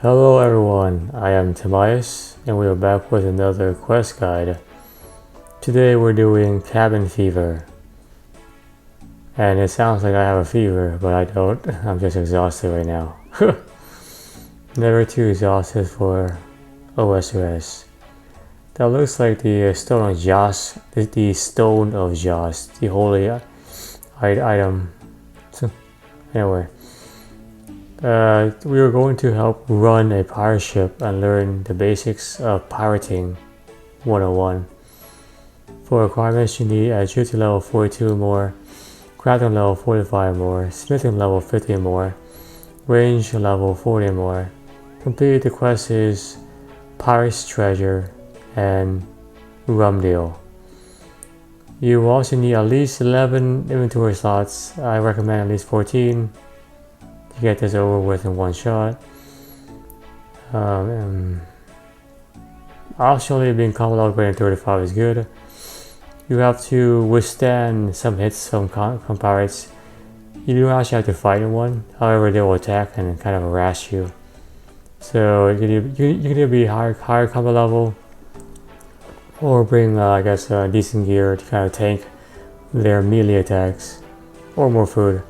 Hello everyone, I am Tobias and we are back with another quest guide. Today we're doing cabin fever. And it sounds like I have a fever, but I don't. I'm just exhausted right now. Never too exhausted for OSRS. That looks like the stone of Joss, the stone of Joss, the holy item. So, anyway. We are going to help run a pirate ship and learn the basics of pirating 101. For requirements you need agility level 42 more, crafting level 45 more, smithing level 50 more, range level 40 more. Complete the quest is Pirate's Treasure and Rum Deal. You also need at least 11 inventory slots. I recommend at least 14. Get this over with in one shot. Actually, being combat upgrade in 35 is good. You have to withstand some hits from pirates. You do actually have to fight in one, however they will attack and kind of harass you. So you can either be higher combat level or bring decent gear to kind of tank their melee attacks, or more food.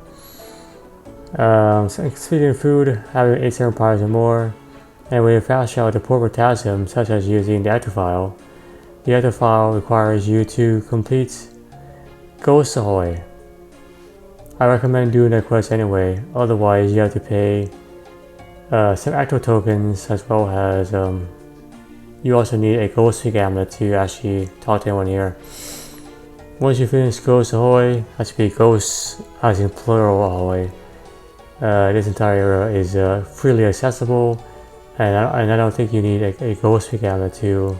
So speaking of food, having 8 pyres or more, and when you fast travel to Port Potassium, such as using the Ectophile. The Ectophile requires you to complete Ghost Ahoy. I recommend doing that quest anyway, otherwise you have to pay some Ecto tokens, as well as you also need a Ghost Amulet to actually talk to anyone here. Once you finish Ghost Ahoy, that should be Ghost as in plural Ahoy. This entire area is freely accessible, and I don't think you need a ghost amulet to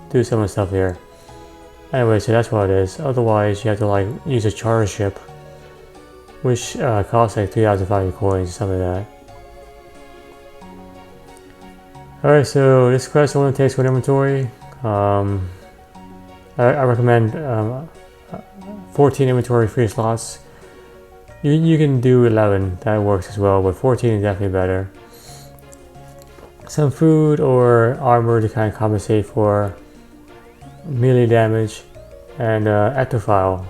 do some of the stuff here. Anyway, so that's what it is. Otherwise, you have to use a charter ship, which costs like 3,500 coins, something like that. Alright, so this quest only takes 1 inventory. I recommend 14 inventory free slots. You can do 11, that works as well, but 14 is definitely better. Some food or armor to kind of compensate for melee damage, and Ectophile.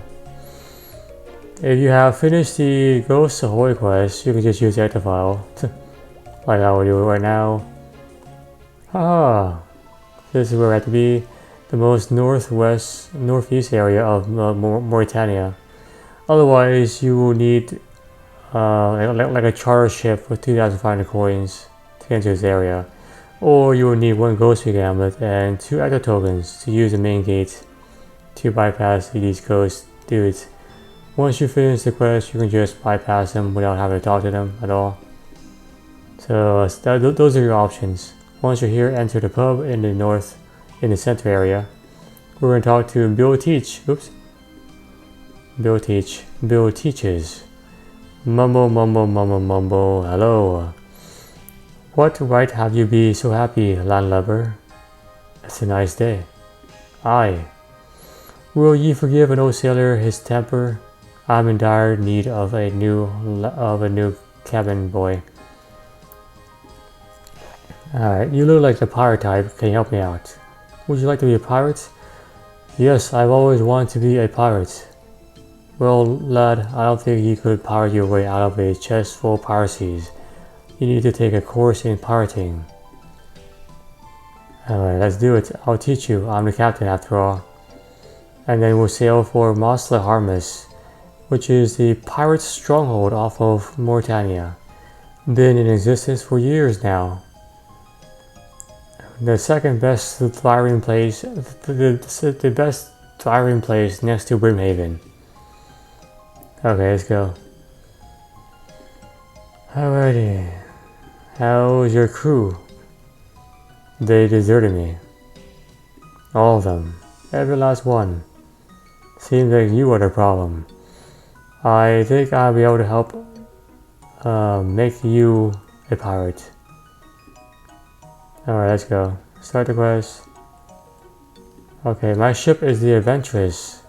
If you have finished the Ghost Ahoy quest, you can just use Ectophile, like I will do right now. This is where we have to be, the most northeast area of Mauritania. Otherwise, you will need like a charter ship with 2,500 coins to get into this area. Or you will need 1 Ghost Amulet and 2 Ecto tokens to use the main gate to bypass these ghost dudes. Once you finish the quest, you can just bypass them without having to talk to them at all. So those are your options. Once you're here, enter the pub in the center area. We're going to talk to Bill Teach. Bill teaches. Mumble, hello. What right have you be so happy, landlubber? It's a nice day. Aye. Will ye forgive an old sailor his temper? I'm in dire need of a new cabin boy. Alright, you look like the pirate type. Can you help me out? Would you like to be a pirate? Yes, I've always wanted to be a pirate. Well, lad, I don't think you could pirate your way out of a chest full of piracies. You need to take a course in pirating. Alright, let's do it. I'll teach you. I'm the captain after all. And then we'll sail for Mosla Harmas, which is the pirate stronghold off of Mauritania. Been in existence for years now. The second best thriving place, the best thriving place next to Brimhaven. Okay, let's go. Alrighty. How's your crew? They deserted me. All of them. Every last one. Seems like you are the problem. I think I'll be able to help make you a pirate. Alright, let's go. Start the quest. Okay, my ship is the Adventurous.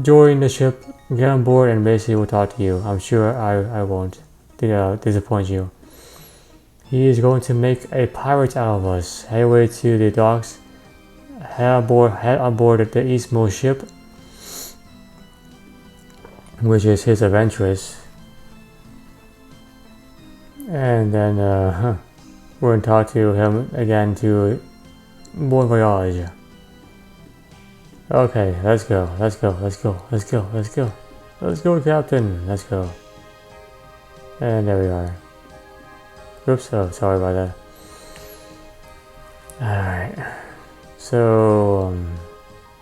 Join the ship, get on board, and basically we'll talk to you. I'm sure I won't disappoint you. He is going to make a pirate out of us. Head away to the docks. Head on board the eastmost ship, which is his adventurous. And then we're going to talk to him again to bon voyage. Okay, let's go, let's go, let's go, let's go, let's go. Let's go, Captain, let's go. And there we are. Oops, oh, sorry about that. Alright. So,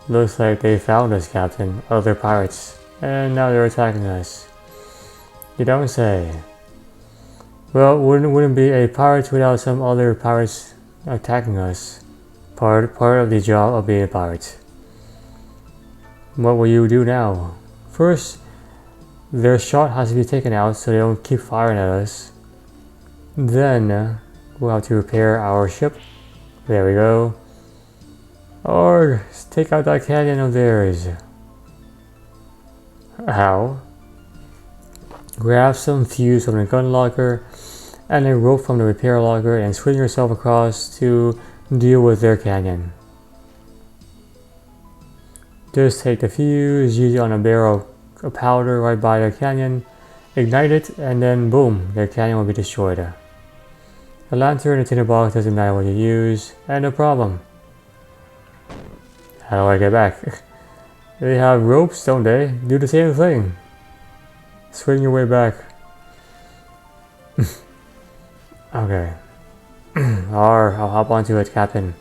looks like they found us, Captain. Other pirates. And now they're attacking us. You don't say. Well, wouldn't be a pirate without some other pirates attacking us. Part of the job of being a pirate. What will you do now? First, their shot has to be taken out so they don't keep firing at us. Then, we'll have to repair our ship. There we go. Or take out that cannon of theirs. How? Grab some fuse from the gun locker and a rope from the repair locker and swing yourself across to deal with their cannon. Just take the fuse, use it on a barrel of powder right by their cannon, ignite it, and then boom, their cannon will be destroyed. A lantern and a tinderbox doesn't matter what you use, and no problem. How do I get back? They have ropes, don't they? Do the same thing. Swing your way back. Okay. Or I'll hop onto it, Captain.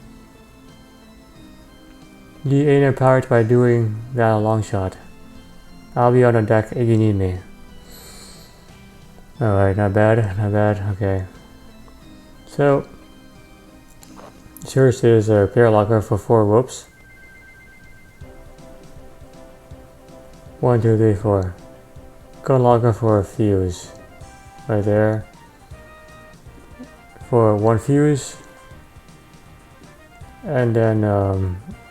You ain't a pirate by doing that a long shot. I'll be on the deck if you need me. Alright, not bad, not bad, okay. So, first is a repair locker for 4 ropes. 1, 2, 3, 4. Gun locker for a fuse. Right there. For 1 fuse. And then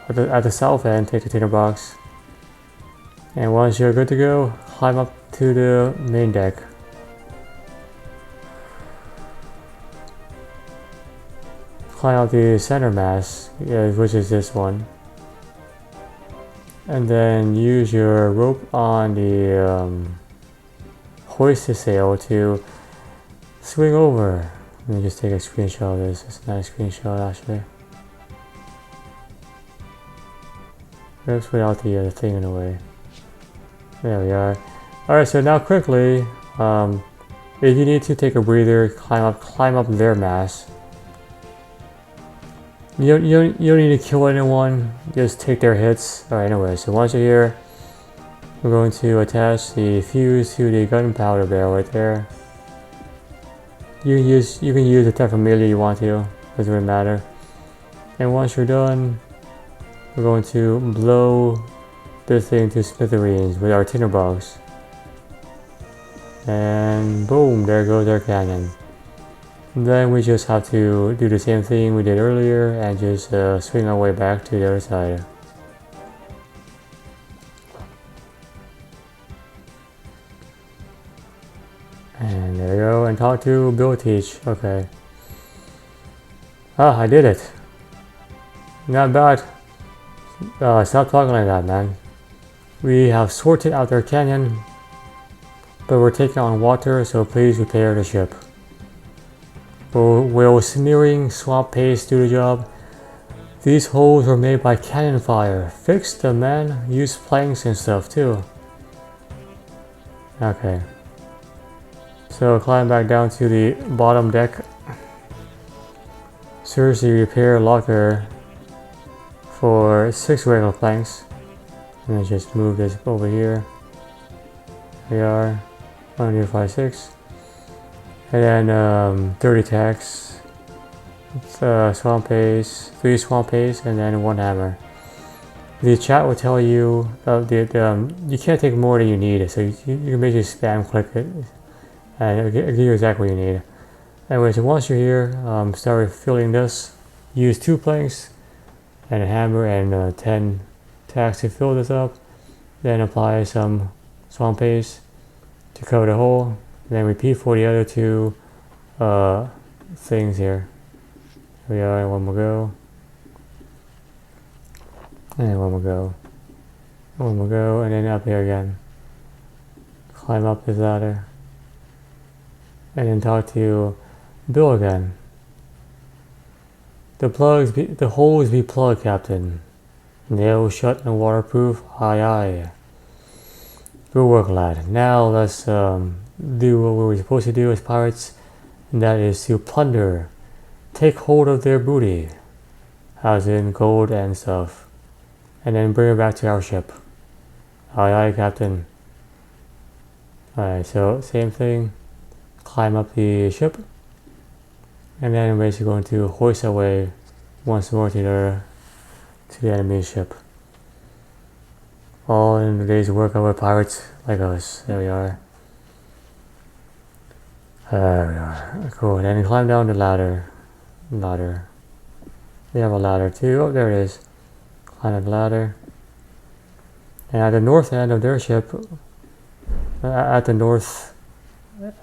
at the south end, take the tinderbox. And once you're good to go, climb up to the main deck. Climb up the center mast, which is this one. And then use your rope on the hoist the sail to swing over. Let me just take a screenshot of this. It's a nice screenshot actually. Oops, without the thing in the way. There we are. Alright, so now quickly, if you need to take a breather, climb up their mast. You don't need to kill anyone, just take their hits. Alright, anyway, so once you're here, we're going to attach the fuse to the gunpowder barrel right there. You can use the type of melee you want to, doesn't really matter. And once you're done, we're going to blow this thing to smithereens with our tinderbox. And boom, there goes our cannon. And then we just have to do the same thing we did earlier and just swing our way back to the other side. And there we go, and talk to Bill Teach. Okay. Ah, I did it. Not bad. Stop talking like that, man. We have sorted out their canyon, but we're taking on water, so please repair the ship. Will smearing swamp paste do the job? These holes were made by cannon fire. Fix them, man. Use planks and stuff too. Okay. So climb back down to the bottom deck. Search the repair locker for 6 regular planks. Let me just move this over here. Here we are. 1, 2, 5, 6. And then 30 tacks. Swamp paste, 3 swamp paste, and then 1 hammer. The chat will tell you you can't take more than you need, so you can basically spam click it, and it'll give you exactly what you need. Anyway, so once you're here, start filling this. Use 2 planks and a hammer and 10 tacks to fill this up. Then apply some swamp paste to cover the hole. And then repeat for the other 2 things here. Here we are, one more go. And one more go. One more go, and then up here again. Climb up this ladder. And then talk to Bill again. The holes be plugged, Captain. Nails shut and waterproof. Aye aye. Good work, lad. Now let's do what we're supposed to do as pirates, and that is to plunder. Take hold of their booty, as in gold and stuff, and then bring it back to our ship. Aye aye, Captain. Alright, so same thing. Climb up the ship, and then we're basically going to hoist away once more to the enemy ship. All in the day's work of our pirates like us. There we are. There we are. Cool. Then climb down the ladder. We have a ladder too. Oh, there it is. Climb up the ladder. And at the north end of their ship, at the north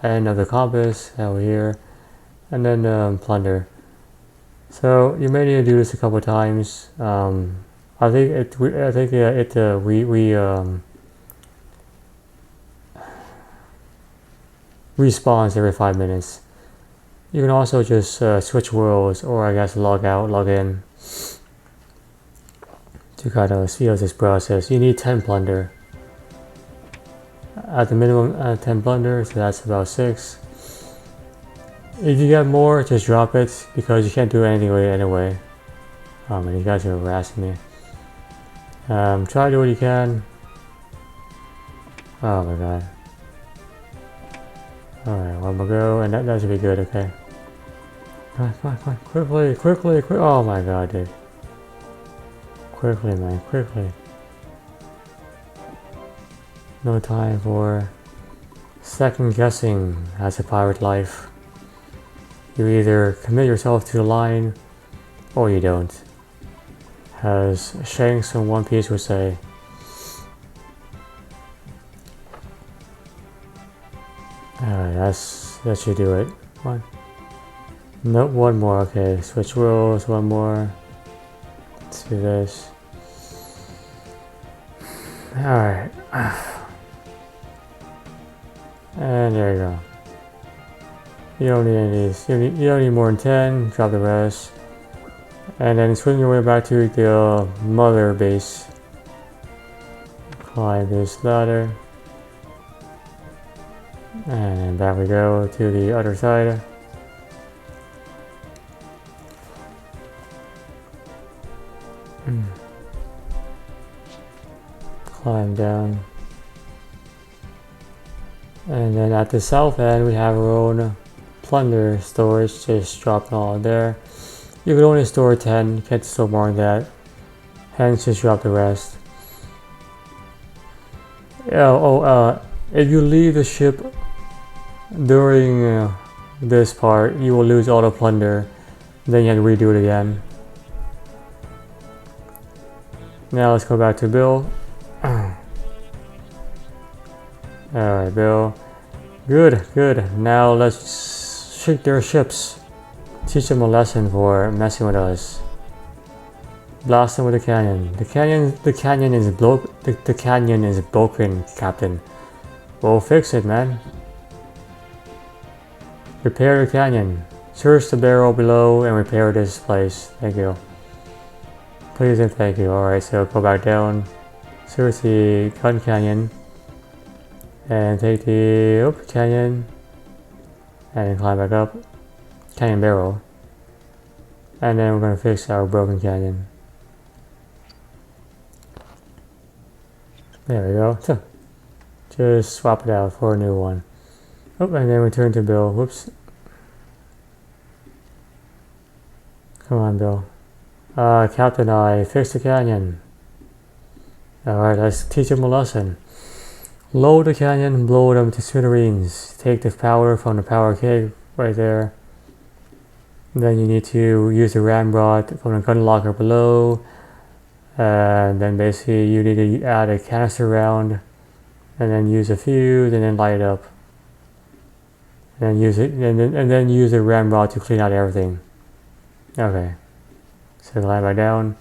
end of the compass, over here, and then plunder. So you may need to do this a couple of times. I think we respawns every 5 minutes. You can also just switch worlds, or I guess log out, log in, to kind of speed up this process. You need 10 plunder. At the minimum, 10 plunder, so that's about 6. If you get more, just drop it, because you can't do anything with it anyway. Oh man, these guys are harassing me. Try to do what you can. Oh my god. Alright, one more go, and that should be good, okay. Come on, quickly. Oh my god, dude. Quickly, man, quickly. No time for second guessing as a pirate life. You either commit yourself to the line, or you don't. As Shanks in One Piece would say. Alright, that should do it. Come on. Nope, one more. Okay, switch roles, one more. Let's do this. Alright. And there you go. You don't need any of these. You don't need more than 10. Drop the rest. And then swing your way back to the mother base. Climb this ladder. And then back we go to the other side. Climb down. And then at the south end we have our own plunder storage, just drop it all there. You can only store 10, you can't store more than that. Hence just drop the rest. If you leave the ship during this part, you will lose all the plunder. Then you have to redo it again. Now let's go back to Bill. Alright, Bill. Good. Now let's shake their ships. Teach them a lesson for messing with us. Blast them with the cannon. The canyon is broken, Captain. We'll fix it, man. Repair the canyon. Search the barrel below and repair this place. Thank you. Please and thank you. Alright, so go back down. Search the gun canyon. And take the canyon. And then climb back up. Canyon barrel. And then we're going to fix our broken canyon. There we go. So, just swap it out for a new one. Oh, and then return to Bill. Whoops. Come on, Bill. Captain, I fixed the canyon. Alright, let's teach him a lesson. Load the canyon, blow them to smithereens. Take the power from the power keg right there. Then you need to use the ramrod from the gun locker below. And then basically you need to add a canister round. And then use a fuse and then light it up. and use it, and then use the ramrod to clean out everything. Okay, so lie back down.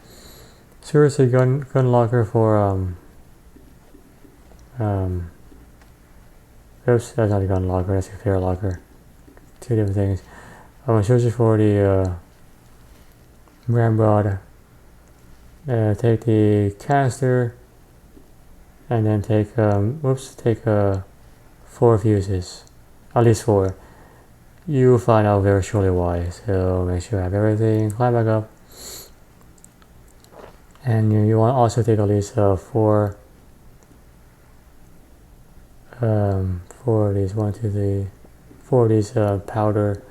Seriously, gun locker for oops, that's not a gun locker, that's a clear locker. Two different things. I'm gonna search for the ramrod. Take the canister, and then take take 4 fuses, at least 4. You'll find out very shortly why. So make sure you have everything. Climb back up, and you want to also take at least 4. 4 of these, 1, 2, 3, 4 of these powder.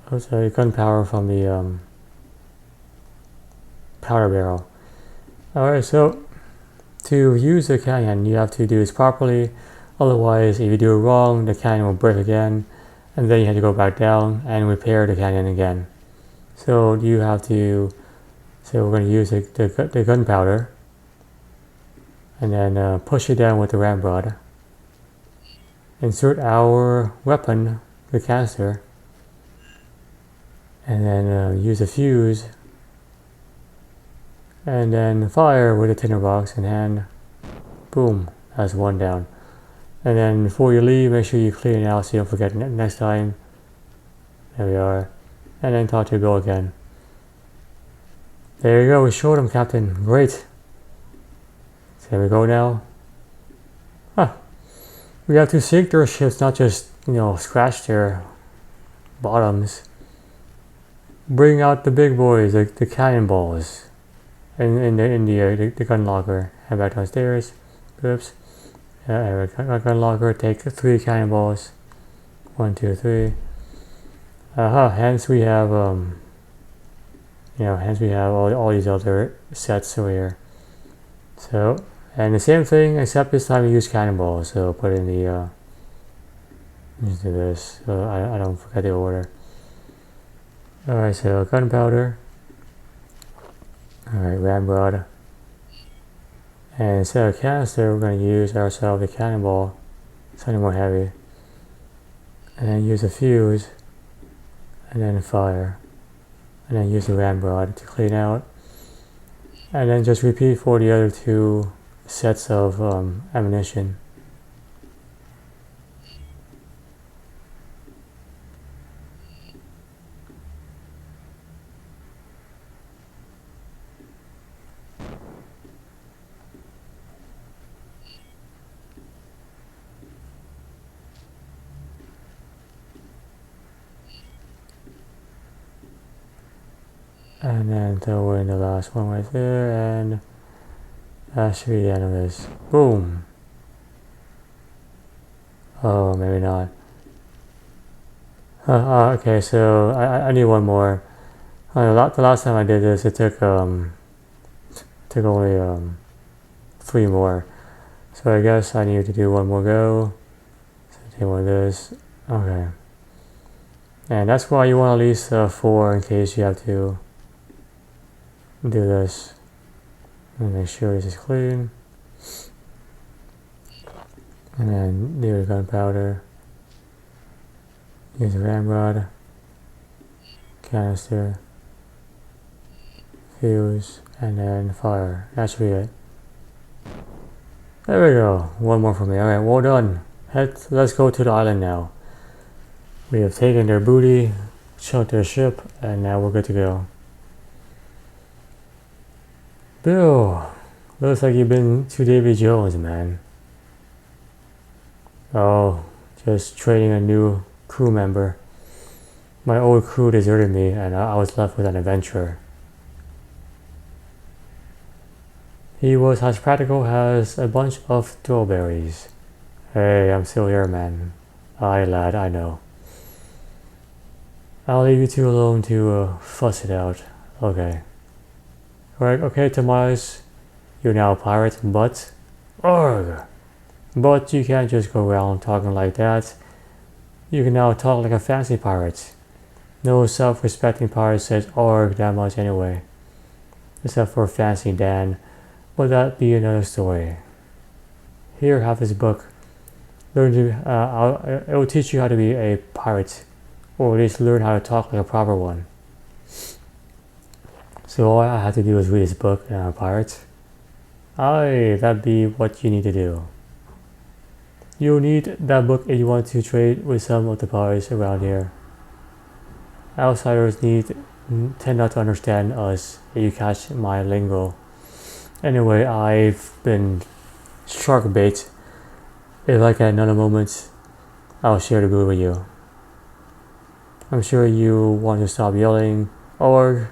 Oh, sorry, gunpowder from the powder barrel. Alright, so to use the canyon, you have to do this properly. Otherwise, if you do it wrong, the canyon will break again, and then you have to go back down and repair the canyon again. So you have to. So we're going to use the gunpowder, and then push it down with the ramrod. Insert our weapon, the canister, and then use a fuse, and then fire with a tinderbox in hand. Boom, that's 1 down. And then before you leave, make sure you clean it out so you don't forget next time. There we are. And then talk to your goal again. There you go, we showed him, Captain. Great. So there we go now. Huh. We have to sink their ships, not just, scratch their bottoms. Bring out the big boys, like the cannonballs. In the gun locker. Head back downstairs. Oops. Gun locker, take 3 cannonballs. 1, 2, 3. Hence we have hence we have all these other sets over here. So, and the same thing, except this time we use cannonballs. So put in the let's do this so I don't forget the order. Alright, so gunpowder. Alright, ramrod. And instead of canister, we're going to use ourselves the cannonball, something more heavy. And then use a fuse, and then fire. And then use the ramrod to clean out. And then just repeat for the other 2 sets of ammunition. And then throw in the last one right there, and that should be the end of this. Boom! Oh, maybe not. Okay, so I need one more. The last time I did this, it took only 3 more. So I guess I need to do one more go. So take one of this. Okay. And that's why you want at least 4 in case you have to do this. And make sure this is clean. And then do the gunpowder. Use a ramrod. Canister. Fuse. And then fire. That should be it. There we go. One more for me. Alright, well done. Let's go to the island now. We have taken their booty, chunked their ship, and now we're good to go. Bill, looks like you've been to Davy Jones, man. Oh, just training a new crew member. My old crew deserted me, and I was left with an adventurer. He was as practical as a bunch of strawberries. Hey, I'm still here, man. Aye, lad, I know. I'll leave you 2 alone to fuss it out. Okay. Right, okay, Tomas, you're now a pirate, but... Arrgh! But you can't just go around talking like that. You can now talk like a fancy pirate. No self-respecting pirate says arrgh that much anyway. Except for Fancy Dan, but that'd be another story. Here, have this book. Learn to, it will teach you how to be a pirate, or at least learn how to talk like a proper one. So all I have to do is read this book and I'm a pirate. Aye, that'd be what you need to do. You'll need that book if you want to trade with some of the pirates around here. Outsiders tend not to understand us if you catch my lingo. Anyway, I've been shark bait. If I get another moment, I'll share the good with you. I'm sure you want to stop yelling, or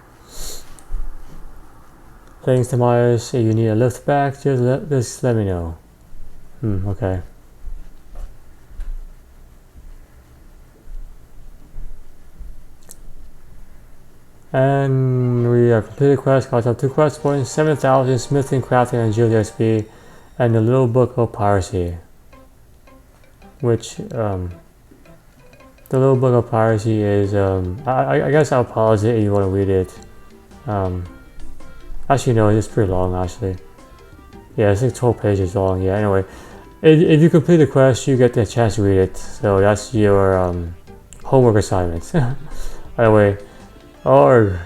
thanks to Myers, if you need a lift back, just let me know. Okay. And we have completed quest, got up 2 quest points, 7,000 smithing, crafting, and geology XP, and the little book of piracy. Which, the little book of piracy is, I guess I'll pause it if you want to read it. Actually, no, it's pretty long, actually. Yeah, it's like 12 pages long, yeah, anyway. If you complete the quest, you get the chance to read it. So that's your, homework assignment. Anyway, arg.